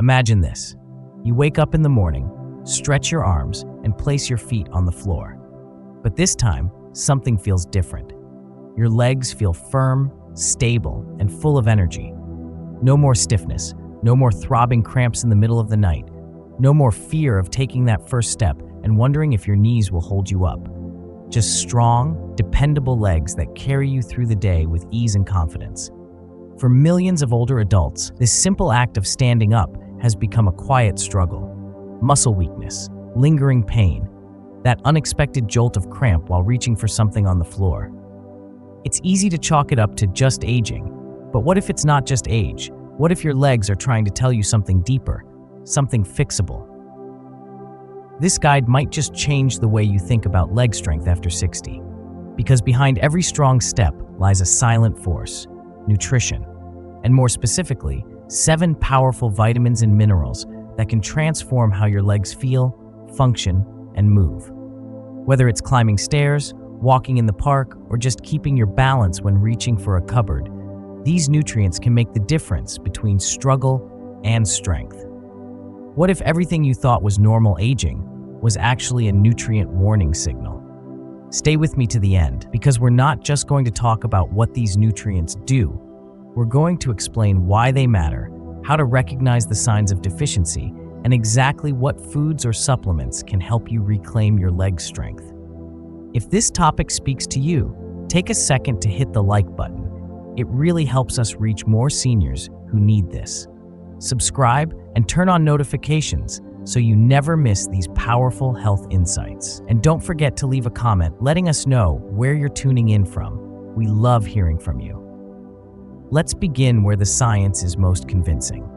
Imagine this. You wake up in the morning, stretch your arms, and place your feet on the floor. But this time, something feels different. Your legs feel firm, stable, and full of energy. No more stiffness, no more throbbing cramps in the middle of the night, no more fear of taking that first step and wondering if your knees will hold you up. Just strong, dependable legs that carry you through the day with ease and confidence. For millions of older adults, this simple act of standing up has become a quiet struggle. Muscle weakness, lingering pain, that unexpected jolt of cramp while reaching for something on the floor. It's easy to chalk it up to just aging, but what if it's not just age? What if your legs are trying to tell you something deeper, something fixable? This guide might just change the way you think about leg strength after 60, because behind every strong step lies a silent force: nutrition, and more specifically, 7 powerful vitamins and minerals that can transform how your legs feel, function, and move. Whether it's climbing stairs, walking in the park, or just keeping your balance when reaching for a cupboard, these nutrients can make the difference between struggle and strength. What if everything you thought was normal aging was actually a nutrient warning signal? Stay with me to the end, because we're not just going to talk about what these nutrients do. We're going to explain why they matter, how to recognize the signs of deficiency, and exactly what foods or supplements can help you reclaim your leg strength. If this topic speaks to you, take a second to hit the like button. It really helps us reach more seniors who need this. Subscribe and turn on notifications so you never miss these powerful health insights. And don't forget to leave a comment letting us know where you're tuning in from. We love hearing from you. Let's begin where the science is most convincing.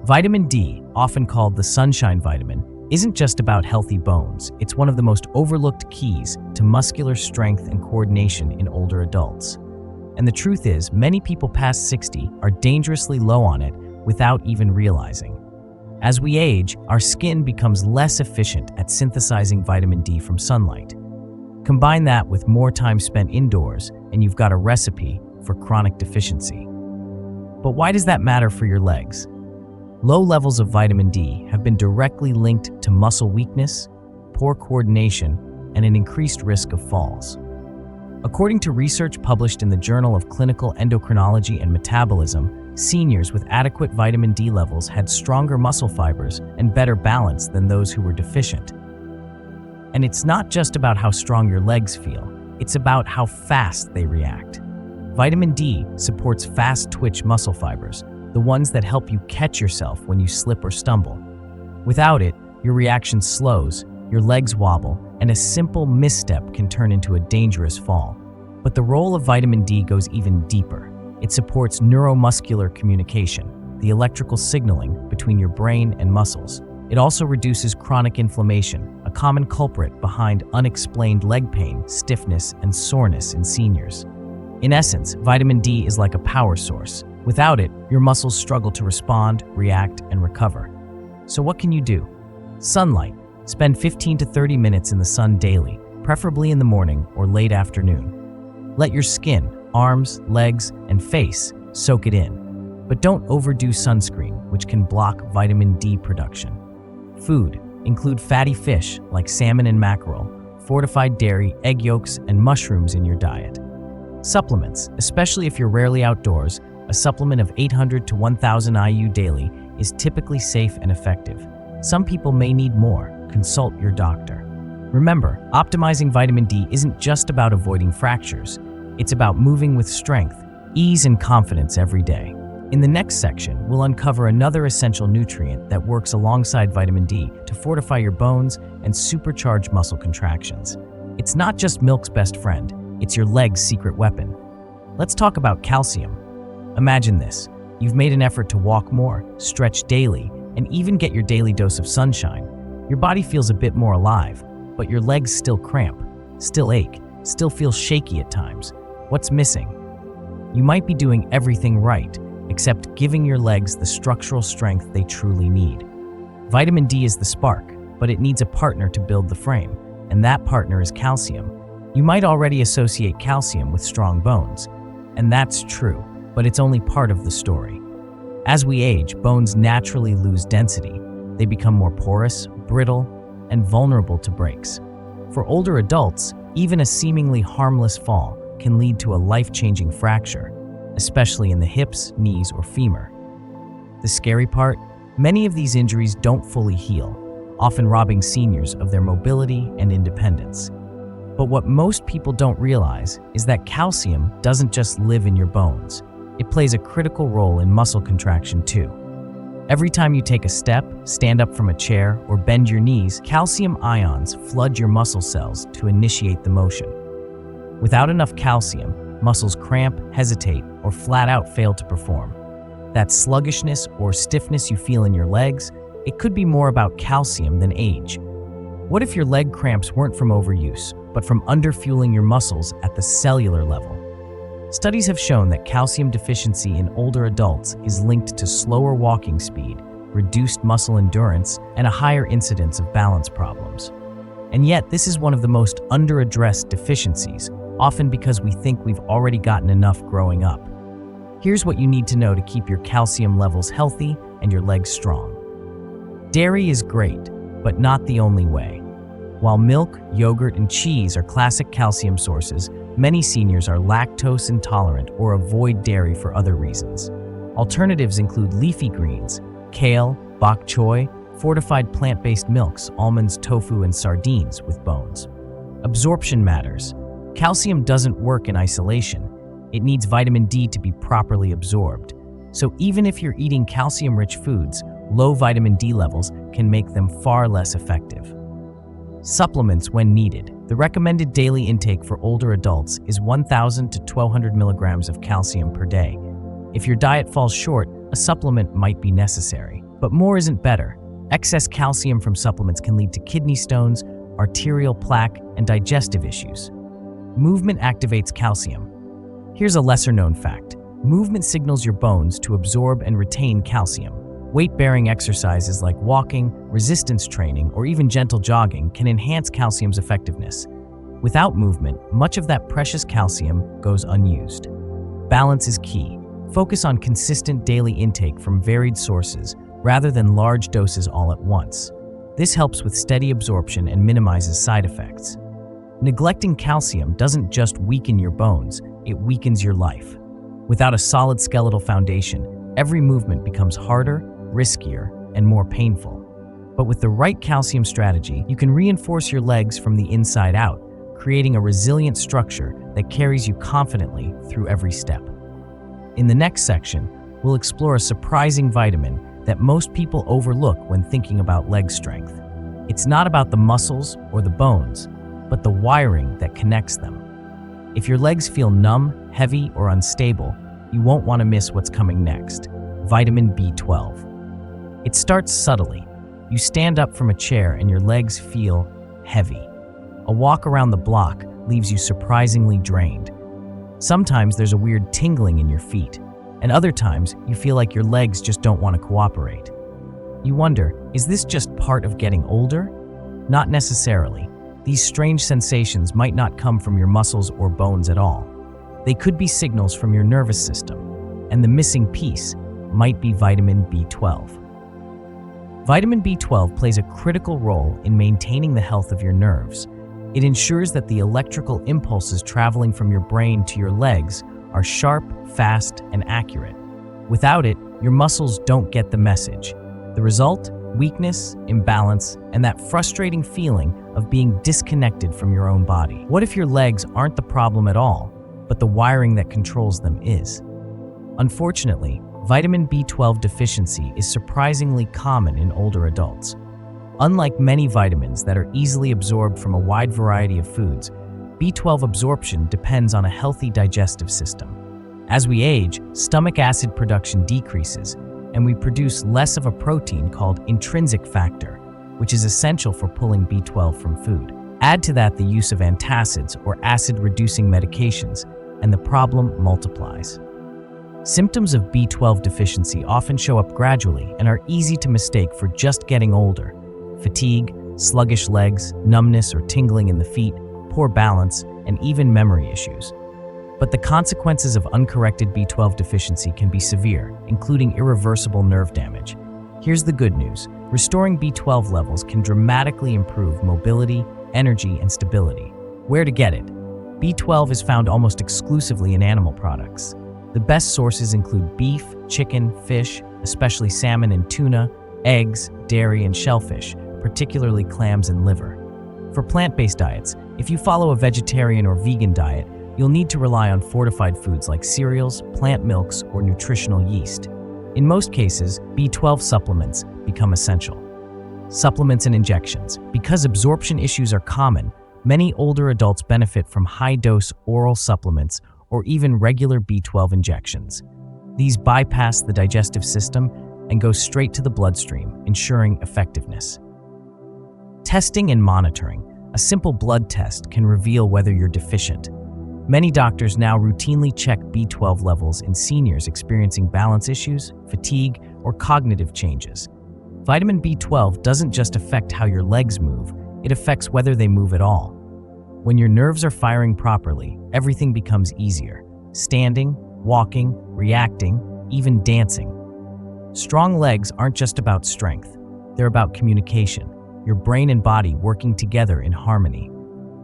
Vitamin D, often called the sunshine vitamin, isn't just about healthy bones. It's one of the most overlooked keys to muscular strength and coordination in older adults. And the truth is, many people past 60 are dangerously low on it without even realizing. As we age, our skin becomes less efficient at synthesizing vitamin D from sunlight. Combine that with more time spent indoors, and you've got a recipe for chronic deficiency. But why does that matter for your legs? Low levels of vitamin D have been directly linked to muscle weakness, poor coordination, and an increased risk of falls. According to research published in the Journal of Clinical Endocrinology and Metabolism, seniors with adequate vitamin D levels had stronger muscle fibers and better balance than those who were deficient. And it's not just about how strong your legs feel, it's about how fast they react. Vitamin D supports fast-twitch muscle fibers, the ones that help you catch yourself when you slip or stumble. Without it, your reaction slows, your legs wobble, and a simple misstep can turn into a dangerous fall. But the role of vitamin D goes even deeper. It supports neuromuscular communication, the electrical signaling between your brain and muscles. It also reduces chronic inflammation, a common culprit behind unexplained leg pain, stiffness, and soreness in seniors. In essence, vitamin D is like a power source. Without it, your muscles struggle to respond, react, and recover. So what can you do? Sunlight. Spend 15 to 30 minutes in the sun daily, preferably in the morning or late afternoon. Let your skin, arms, legs, and face soak it in. But don't overdo sunscreen, which can block vitamin D production. Food. Include fatty fish like salmon and mackerel, fortified dairy, egg yolks, and mushrooms in your diet. Supplements, especially if you're rarely outdoors, a supplement of 800 to 1000 IU daily is typically safe and effective. Some people may need more. Consult your doctor. Remember, optimizing vitamin D isn't just about avoiding fractures. It's about moving with strength, ease, and confidence every day. In the next section, we'll uncover another essential nutrient that works alongside vitamin D to fortify your bones and supercharge muscle contractions. It's not just milk's best friend, it's your leg's secret weapon. Let's talk about calcium. Imagine this. You've made an effort to walk more, stretch daily, and even get your daily dose of sunshine. Your body feels a bit more alive, but your legs still cramp, still ache, still feel shaky at times. What's missing? You might be doing everything right, except giving your legs the structural strength they truly need. Vitamin D is the spark, but it needs a partner to build the frame, and that partner is calcium. You might already associate calcium with strong bones, and that's true, but it's only part of the story. As we age, bones naturally lose density. They become more porous, brittle, and vulnerable to breaks. For older adults, even a seemingly harmless fall can lead to a life-changing fracture, especially in the hips, knees, or femur. The scary part? Many of these injuries don't fully heal, often robbing seniors of their mobility and independence. But what most people don't realize is that calcium doesn't just live in your bones. It plays a critical role in muscle contraction too. Every time you take a step, stand up from a chair, or bend your knees, calcium ions flood your muscle cells to initiate the motion. Without enough calcium, muscles cramp, hesitate, or flat out fail to perform. That sluggishness or stiffness you feel in your legs, it could be more about calcium than age. What if your leg cramps weren't from overuse, but from underfueling your muscles at the cellular level? Studies have shown that calcium deficiency in older adults is linked to slower walking speed, reduced muscle endurance, and a higher incidence of balance problems. And yet, this is one of the most under-addressed deficiencies, often because we think we've already gotten enough growing up. Here's what you need to know to keep your calcium levels healthy and your legs strong. Dairy is great, but not the only way. While milk, yogurt, and cheese are classic calcium sources, many seniors are lactose intolerant or avoid dairy for other reasons. Alternatives include leafy greens, kale, bok choy, fortified plant-based milks, almonds, tofu, and sardines with bones. Absorption matters. Calcium doesn't work in isolation. It needs vitamin D to be properly absorbed. So even if you're eating calcium-rich foods, low vitamin D levels can make them far less effective. Supplements when needed. The recommended daily intake for older adults is 1,000 to 1,200 milligrams of calcium per day. If your diet falls short, a supplement might be necessary. But more isn't better. Excess calcium from supplements can lead to kidney stones, arterial plaque, and digestive issues. Movement activates calcium. Here's a lesser-known fact. Movement signals your bones to absorb and retain calcium. Weight-bearing exercises like walking, resistance training, or even gentle jogging can enhance calcium's effectiveness. Without movement, much of that precious calcium goes unused. Balance is key. Focus on consistent daily intake from varied sources rather than large doses all at once. This helps with steady absorption and minimizes side effects. Neglecting calcium doesn't just weaken your bones, it weakens your life. Without a solid skeletal foundation, every movement becomes harder, riskier, and more painful. But with the right calcium strategy, you can reinforce your legs from the inside out, creating a resilient structure that carries you confidently through every step. In the next section, we'll explore a surprising vitamin that most people overlook when thinking about leg strength. It's not about the muscles or the bones, but the wiring that connects them. If your legs feel numb, heavy, or unstable, you won't want to miss what's coming next: vitamin B12. It starts subtly. You stand up from a chair and your legs feel heavy. A walk around the block leaves you surprisingly drained. Sometimes there's a weird tingling in your feet, and other times you feel like your legs just don't want to cooperate. You wonder, is this just part of getting older? Not necessarily. These strange sensations might not come from your muscles or bones at all. They could be signals from your nervous system, and the missing piece might be vitamin B12. Vitamin B12 plays a critical role in maintaining the health of your nerves. It ensures that the electrical impulses traveling from your brain to your legs are sharp, fast, and accurate. Without it, your muscles don't get the message. The result? Weakness, imbalance, and that frustrating feeling of being disconnected from your own body. What if your legs aren't the problem at all, but the wiring that controls them is? Unfortunately, vitamin B12 deficiency is surprisingly common in older adults. Unlike many vitamins that are easily absorbed from a wide variety of foods, B12 absorption depends on a healthy digestive system. As we age, stomach acid production decreases, and we produce less of a protein called intrinsic factor, which is essential for pulling B12 from food. Add to that the use of antacids or acid-reducing medications, and the problem multiplies. Symptoms of B12 deficiency often show up gradually and are easy to mistake for just getting older. Fatigue, sluggish legs, numbness or tingling in the feet, poor balance, and even memory issues. But the consequences of uncorrected B12 deficiency can be severe, including irreversible nerve damage. Here's the good news. Restoring B12 levels can dramatically improve mobility, energy, and stability. Where to get it? B12 is found almost exclusively in animal products. The best sources include beef, chicken, fish, especially salmon and tuna, eggs, dairy, and shellfish, particularly clams and liver. For plant-based diets, if you follow a vegetarian or vegan diet, you'll need to rely on fortified foods like cereals, plant milks, or nutritional yeast. In most cases, B12 supplements become essential. Supplements and injections. Because absorption issues are common, many older adults benefit from high-dose oral supplements or even regular B12 injections. These bypass the digestive system and go straight to the bloodstream, ensuring effectiveness. Testing and monitoring. A simple blood test can reveal whether you're deficient. Many doctors now routinely check B12 levels in seniors experiencing balance issues, fatigue, or cognitive changes. Vitamin B12 doesn't just affect how your legs move, it affects whether they move at all. When your nerves are firing properly, everything becomes easier. Standing, walking, reacting, even dancing. Strong legs aren't just about strength, they're about communication, your brain and body working together in harmony.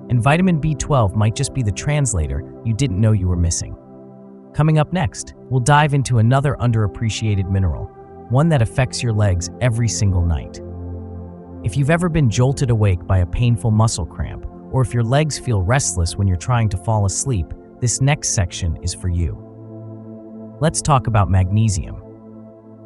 And vitamin B12 might just be the translator you didn't know you were missing. Coming up next, we'll dive into another underappreciated mineral, one that affects your legs every single night. If you've ever been jolted awake by a painful muscle cramp, or if your legs feel restless when you're trying to fall asleep, this next section is for you. Let's talk about magnesium.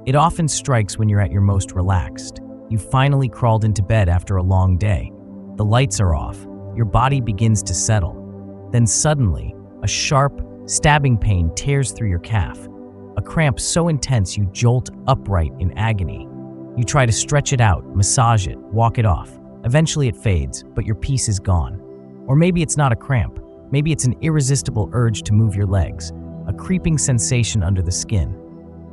It often strikes when you're at your most relaxed. You've finally crawled into bed after a long day. The lights are off. Your body begins to settle. Then suddenly, a sharp, stabbing pain tears through your calf. A cramp so intense you jolt upright in agony. You try to stretch it out, massage it, walk it off. Eventually it fades, but your peace is gone. Or maybe it's not a cramp. Maybe it's an irresistible urge to move your legs, a creeping sensation under the skin,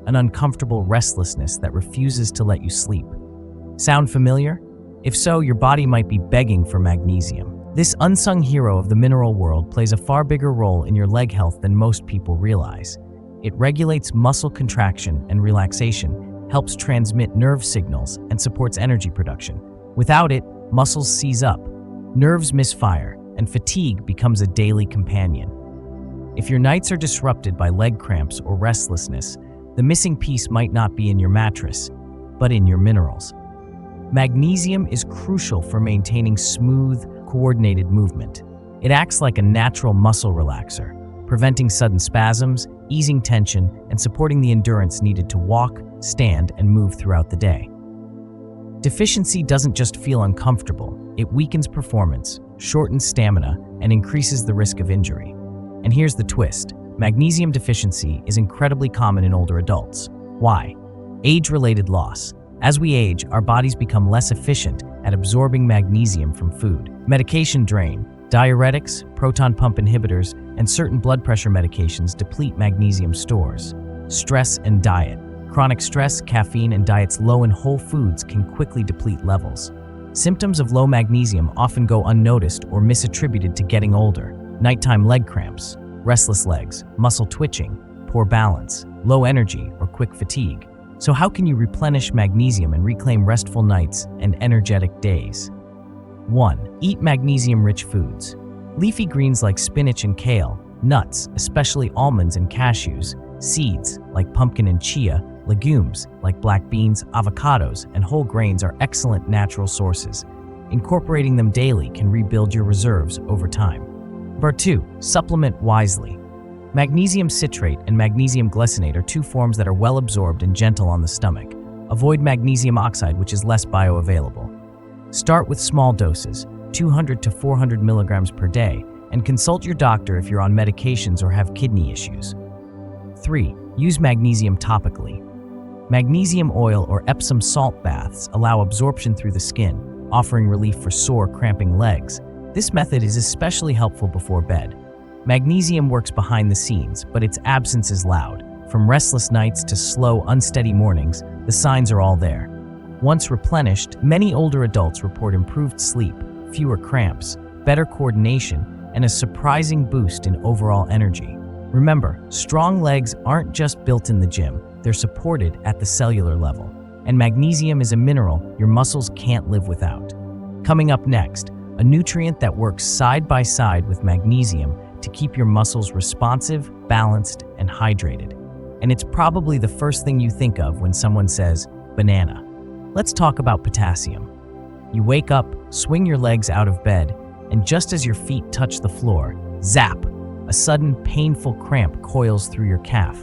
an uncomfortable restlessness that refuses to let you sleep. Sound familiar? If so, your body might be begging for magnesium. This unsung hero of the mineral world plays a far bigger role in your leg health than most people realize. It regulates muscle contraction and relaxation, helps transmit nerve signals, and supports energy production. Without it, muscles seize up, nerves misfire, and fatigue becomes a daily companion. If your nights are disrupted by leg cramps or restlessness, the missing piece might not be in your mattress, but in your minerals. Magnesium is crucial for maintaining smooth, coordinated movement. It acts like a natural muscle relaxer, preventing sudden spasms, easing tension, and supporting the endurance needed to walk, stand, and move throughout the day. Deficiency doesn't just feel uncomfortable, it weakens performance, shortens stamina, and increases the risk of injury. And here's the twist. Magnesium deficiency is incredibly common in older adults. Why? Age-related loss. As we age, our bodies become less efficient at absorbing magnesium from food. Medication drain, diuretics, proton pump inhibitors, and certain blood pressure medications deplete magnesium stores. Stress and diet. Chronic stress, caffeine, and diets low in whole foods can quickly deplete levels. Symptoms of low magnesium often go unnoticed or misattributed to getting older. Nighttime leg cramps, restless legs, muscle twitching, poor balance, low energy, or quick fatigue. So how can you replenish magnesium and reclaim restful nights and energetic days? 1. Eat magnesium-rich foods. Leafy greens like spinach and kale, nuts, especially almonds and cashews, seeds like pumpkin and chia, legumes like black beans, avocados, and whole grains are excellent natural sources. Incorporating them daily can rebuild your reserves over time. Number 2. Supplement wisely. Magnesium citrate and magnesium glycinate are two forms that are well absorbed and gentle on the stomach. Avoid magnesium oxide, which is less bioavailable. Start with small doses, 200 to 400 milligrams per day, and consult your doctor if you're on medications or have kidney issues. 3. Use magnesium topically. Magnesium oil or Epsom salt baths allow absorption through the skin, offering relief for sore, cramping legs. This method is especially helpful before bed. Magnesium works behind the scenes, but its absence is loud. From restless nights to slow, unsteady mornings, the signs are all there. Once replenished, many older adults report improved sleep, fewer cramps, better coordination, and a surprising boost in overall energy. Remember, strong legs aren't just built in the gym, they're supported at the cellular level. And magnesium is a mineral your muscles can't live without. Coming up next, a nutrient that works side by side with magnesium to keep your muscles responsive, balanced, and hydrated. And it's probably the first thing you think of when someone says, banana. Let's talk about potassium. You wake up, swing your legs out of bed, and just as your feet touch the floor, zap, a sudden painful cramp coils through your calf.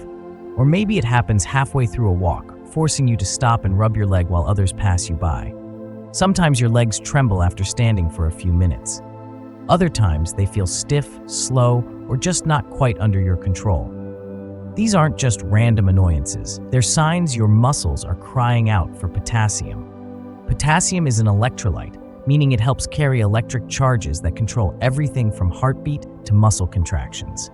Or maybe it happens halfway through a walk, forcing you to stop and rub your leg while others pass you by. Sometimes your legs tremble after standing for a few minutes. Other times they feel stiff, slow, or just not quite under your control. These aren't just random annoyances. They're signs your muscles are crying out for potassium. Potassium is an electrolyte, meaning it helps carry electric charges that control everything from heartbeat to muscle contractions.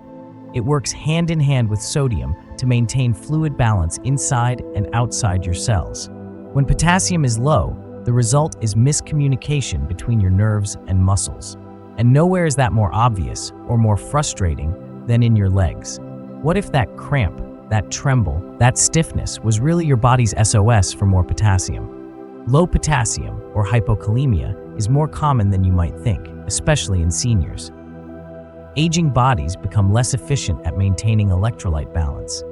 It works hand in hand with sodium to maintain fluid balance inside and outside your cells. When potassium is low, the result is miscommunication between your nerves and muscles. And nowhere is that more obvious or more frustrating than in your legs. What if that cramp, that tremble, that stiffness was really your body's SOS for more potassium? Low potassium, or hypokalemia, is more common than you might think, especially in seniors. Aging bodies become less efficient at maintaining electrolyte balance.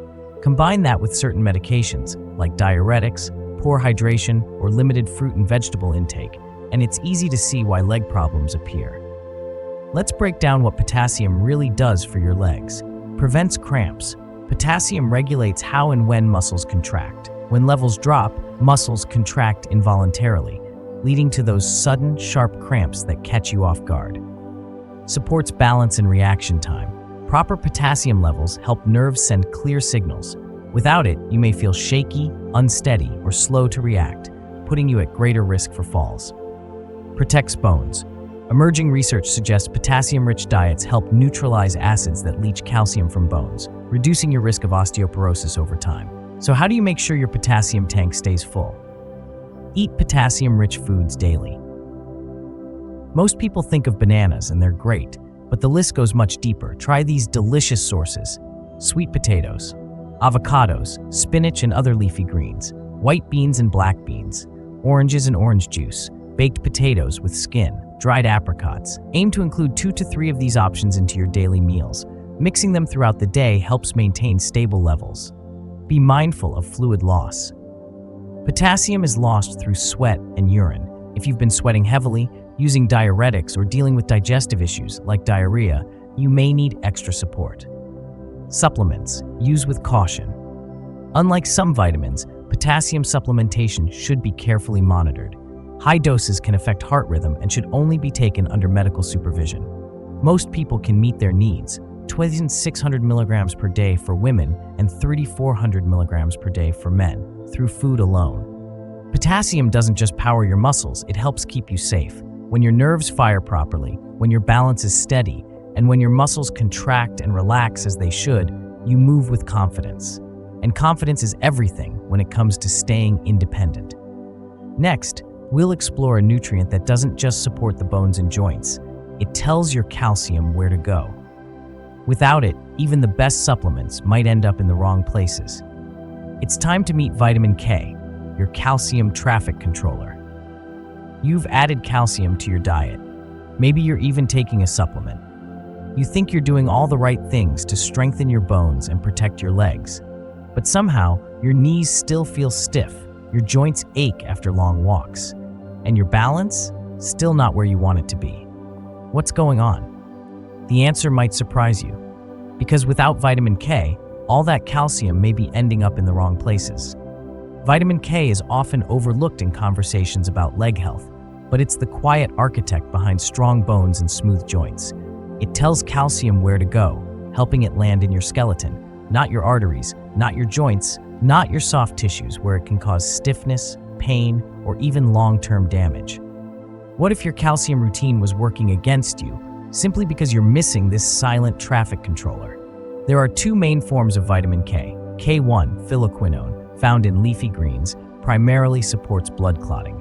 Combine that with certain medications, like diuretics, poor hydration, or limited fruit and vegetable intake, and it's easy to see why leg problems appear. Let's break down what potassium really does for your legs. Prevents cramps. Potassium regulates how and when muscles contract. When levels drop, muscles contract involuntarily, leading to those sudden, sharp cramps that catch you off guard. Supports balance and reaction time. Proper potassium levels help nerves send clear signals. Without it, you may feel shaky, unsteady, or slow to react, putting you at greater risk for falls. Protects bones. Emerging research suggests potassium-rich diets help neutralize acids that leach calcium from bones, reducing your risk of osteoporosis over time. So how do you make sure your potassium tank stays full? Eat potassium-rich foods daily. Most people think of bananas and they're great, but the list goes much deeper. Try these delicious sources: sweet potatoes, avocados, spinach and other leafy greens, white beans and black beans, oranges and orange juice, baked potatoes with skin, dried apricots. Aim to include 2 to 3 of these options into your daily meals. Mixing them throughout the day helps maintain stable levels. Be mindful of fluid loss. Potassium is lost through sweat and urine. If you've been sweating heavily, using diuretics, or dealing with digestive issues like diarrhea, you may need extra support. Supplements. Use with caution. Unlike some vitamins, potassium supplementation should be carefully monitored. High doses can affect heart rhythm and should only be taken under medical supervision. Most people can meet their needs, 2,600 milligrams per day for women and 3,400 milligrams per day for men, through food alone. Potassium doesn't just power your muscles, it helps keep you safe. When your nerves fire properly, when your balance is steady, and when your muscles contract and relax as they should, you move with confidence. And confidence is everything when it comes to staying independent. Next, we'll explore a nutrient that doesn't just support the bones and joints, it tells your calcium where to go. Without it, even the best supplements might end up in the wrong places. It's time to meet vitamin K, your calcium traffic controller. You've added calcium to your diet. Maybe you're even taking a supplement. You think you're doing all the right things to strengthen your bones and protect your legs, but somehow your knees still feel stiff, your joints ache after long walks, and your balance still not where you want it to be. What's going on? The answer might surprise you, because without vitamin K, all that calcium may be ending up in the wrong places. Vitamin K is often overlooked in conversations about leg health, but it's the quiet architect behind strong bones and smooth joints. It tells calcium where to go, helping it land in your skeleton, not your arteries, not your joints, not your soft tissues where it can cause stiffness, pain, or even long-term damage. What if your calcium routine was working against you simply because you're missing this silent traffic controller? There are 2 main forms of vitamin K. K1, phylloquinone, found in leafy greens, primarily supports blood clotting.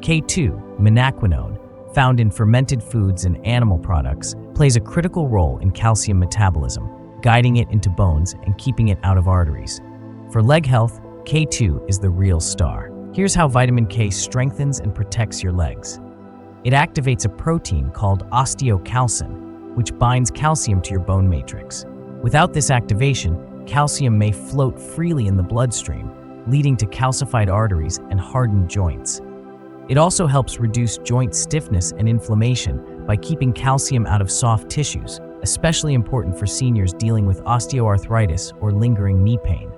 K2, menaquinone, found in fermented foods and animal products, plays a critical role in calcium metabolism, guiding it into bones and keeping it out of arteries. For leg health, K2 is the real star. Here's how vitamin K strengthens and protects your legs. It activates a protein called osteocalcin, which binds calcium to your bone matrix. Without this activation, calcium may float freely in the bloodstream, leading to calcified arteries and hardened joints. It also helps reduce joint stiffness and inflammation by keeping calcium out of soft tissues, especially important for seniors dealing with osteoarthritis or lingering knee pain.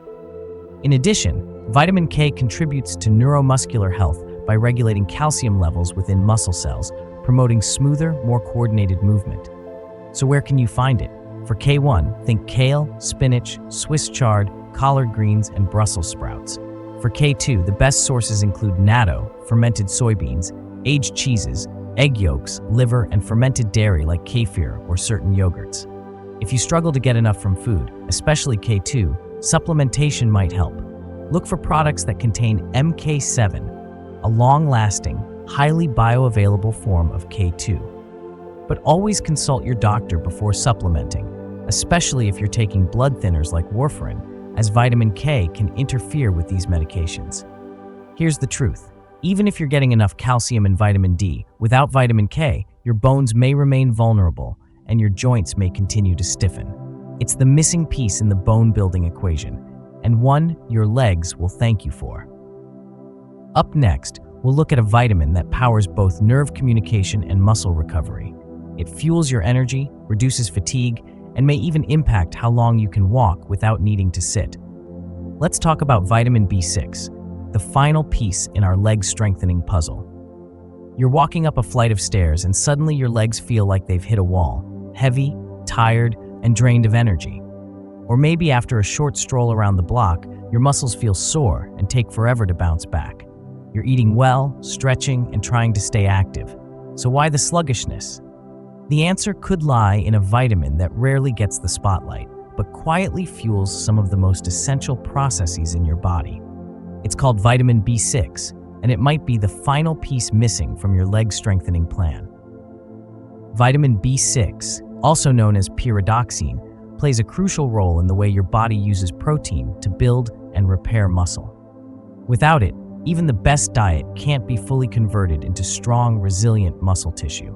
In addition, vitamin K contributes to neuromuscular health by regulating calcium levels within muscle cells, promoting smoother, more coordinated movement. So where can you find it? For K1, think kale, spinach, Swiss chard, collard greens, and Brussels sprouts. For K2, the best sources include natto, fermented soybeans, aged cheeses, egg yolks, liver, and fermented dairy like kefir or certain yogurts. If you struggle to get enough from food, especially K2, supplementation might help. Look for products that contain MK7, a long-lasting, highly bioavailable form of K2. But always consult your doctor before supplementing, especially if you're taking blood thinners like warfarin, as vitamin K can interfere with these medications. Here's the truth. Even if you're getting enough calcium and vitamin D, without vitamin K, your bones may remain vulnerable and your joints may continue to stiffen. It's the missing piece in the bone-building equation, and one your legs will thank you for. Up next, we'll look at a vitamin that powers both nerve communication and muscle recovery. It fuels your energy, reduces fatigue, and may even impact how long you can walk without needing to sit. Let's talk about vitamin B6, the final piece in our leg-strengthening puzzle. You're walking up a flight of stairs and suddenly your legs feel like they've hit a wall, heavy, tired, and drained of energy. Or maybe after a short stroll around the block, your muscles feel sore and take forever to bounce back. You're eating well, stretching, and trying to stay active. So why the sluggishness? The answer could lie in a vitamin that rarely gets the spotlight, but quietly fuels some of the most essential processes in your body. It's called vitamin B6, and it might be the final piece missing from your leg-strengthening plan. Vitamin B6, also known as pyridoxine, plays a crucial role in the way your body uses protein to build and repair muscle. Without it, even the best diet can't be fully converted into strong, resilient muscle tissue.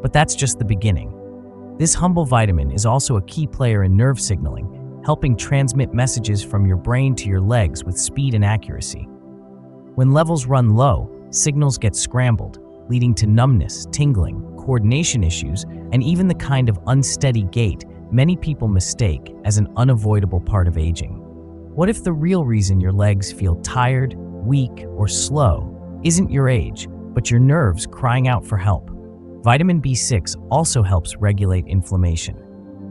But that's just the beginning. This humble vitamin is also a key player in nerve signaling, helping transmit messages from your brain to your legs with speed and accuracy. When levels run low, signals get scrambled, leading to numbness, tingling, coordination issues, and even the kind of unsteady gait many people mistake as an unavoidable part of aging. What if the real reason your legs feel tired, weak, or slow isn't your age, but your nerves crying out for help? Vitamin B6 also helps regulate inflammation.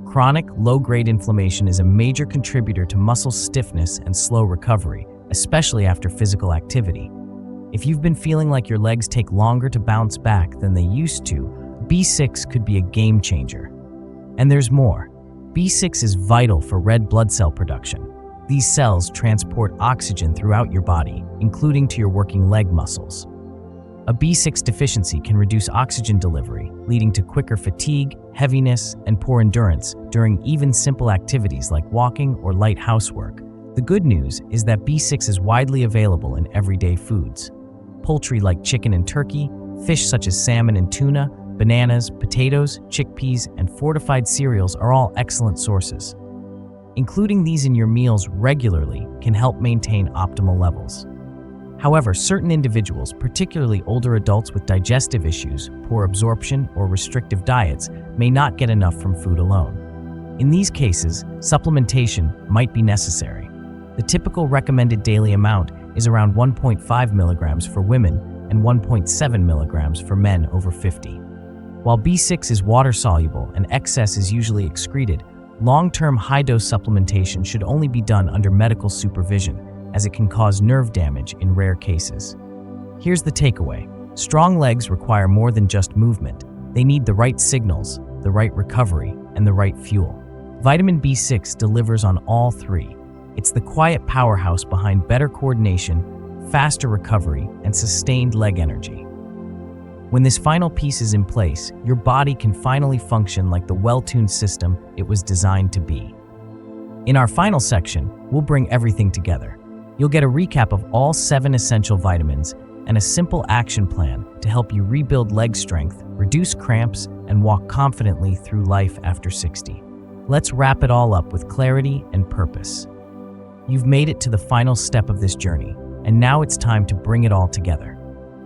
Chronic, low-grade inflammation is a major contributor to muscle stiffness and slow recovery, especially after physical activity. If you've been feeling like your legs take longer to bounce back than they used to, B6 could be a game changer. And there's more. B6 is vital for red blood cell production. These cells transport oxygen throughout your body, including to your working leg muscles. A B6 deficiency can reduce oxygen delivery, leading to quicker fatigue, heaviness, and poor endurance during even simple activities like walking or light housework. The good news is that B6 is widely available in everyday foods. Poultry like chicken and turkey, fish such as salmon and tuna, bananas, potatoes, chickpeas, and fortified cereals are all excellent sources. Including these in your meals regularly can help maintain optimal levels. However, certain individuals, particularly older adults with digestive issues, poor absorption, or restrictive diets, may not get enough from food alone. In these cases, supplementation might be necessary. The typical recommended daily amount is around 1.5 milligrams for women and 1.7 milligrams for men over 50. While B6 is water-soluble and excess is usually excreted, long-term high-dose supplementation should only be done under medical supervision, as it can cause nerve damage in rare cases. Here's the takeaway. Strong legs require more than just movement. They need the right signals, the right recovery, and the right fuel. Vitamin B6 delivers on all three. It's the quiet powerhouse behind better coordination, faster recovery, and sustained leg energy. When this final piece is in place, your body can finally function like the well-tuned system it was designed to be. In our final section, we'll bring everything together. You'll get a recap of all 7 essential vitamins and a simple action plan to help you rebuild leg strength, reduce cramps, and walk confidently through life after 60. Let's wrap it all up with clarity and purpose. You've made it to the final step of this journey, and now it's time to bring it all together.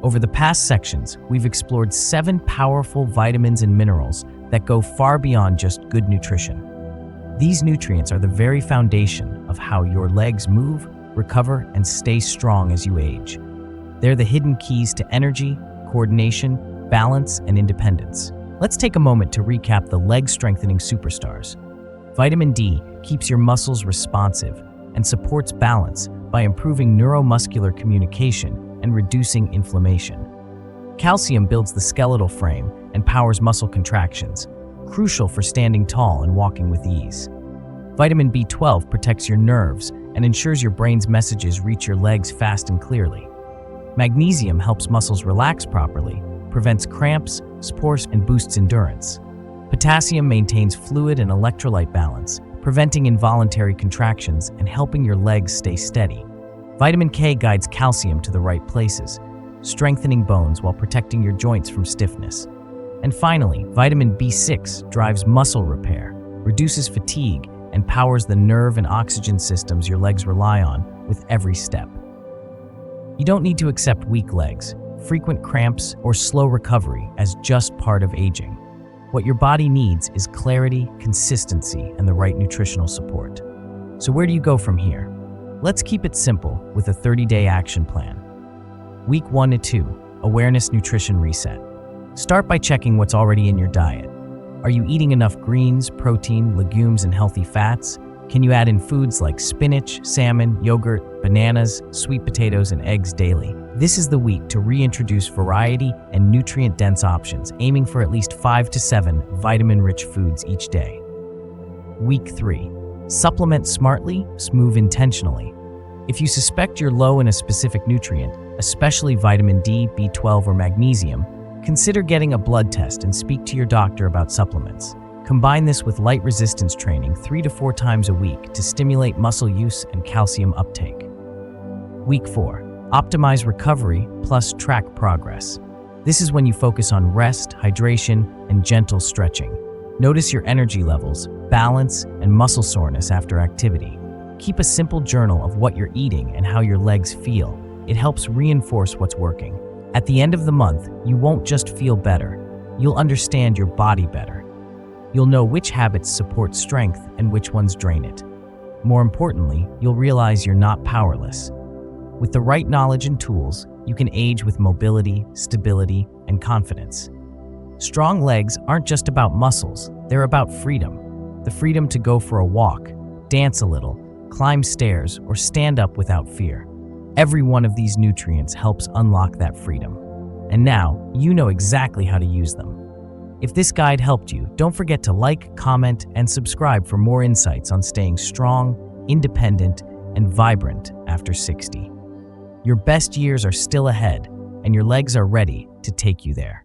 Over the past sections, we've explored 7 powerful vitamins and minerals that go far beyond just good nutrition. These nutrients are the very foundation of how your legs move, recover, and stay strong as you age. They're the hidden keys to energy, coordination, balance, and independence. Let's take a moment to recap the leg-strengthening superstars. Vitamin D keeps your muscles responsive and supports balance by improving neuromuscular communication and reducing inflammation. Calcium builds the skeletal frame and powers muscle contractions, crucial for standing tall and walking with ease. Vitamin B12 protects your nerves and ensures your brain's messages reach your legs fast and clearly. Magnesium helps muscles relax properly, prevents cramps, supports, and boosts endurance. Potassium maintains fluid and electrolyte balance, preventing involuntary contractions and helping your legs stay steady. Vitamin K guides calcium to the right places, strengthening bones while protecting your joints from stiffness. And finally, vitamin B6 drives muscle repair, reduces fatigue, and powers the nerve and oxygen systems your legs rely on with every step. You don't need to accept weak legs, frequent cramps, or slow recovery as just part of aging. What your body needs is clarity, consistency, and the right nutritional support. So where do you go from here? Let's keep it simple with a 30-day action plan. Week 1 to 2, Awareness Nutrition Reset. Start by checking what's already in your diet. Are you eating enough greens, protein, legumes, and healthy fats? Can you add in foods like spinach, salmon, yogurt, bananas, sweet potatoes, and eggs daily? This is the week to reintroduce variety and nutrient-dense options, aiming for at least 5 to 7 vitamin-rich foods each day. Week 3. Supplement smartly, move intentionally. If you suspect you're low in a specific nutrient, especially vitamin D, B12, or magnesium, consider getting a blood test and speak to your doctor about supplements. Combine this with light resistance training 3 to 4 times a week to stimulate muscle use and calcium uptake. Week 4. Optimize recovery plus track progress. This is when you focus on rest, hydration, and gentle stretching. Notice your energy levels, balance, and muscle soreness after activity. Keep a simple journal of what you're eating and how your legs feel. It helps reinforce what's working. At the end of the month, you won't just feel better, you'll understand your body better. You'll know which habits support strength and which ones drain it. More importantly, you'll realize you're not powerless. With the right knowledge and tools, you can age with mobility, stability, and confidence. Strong legs aren't just about muscles, they're about freedom. The freedom to go for a walk, dance a little, climb stairs, or stand up without fear. Every one of these nutrients helps unlock that freedom. And now, you know exactly how to use them. If this guide helped you, don't forget to like, comment, and subscribe for more insights on staying strong, independent, and vibrant after 60. Your best years are still ahead, and your legs are ready to take you there.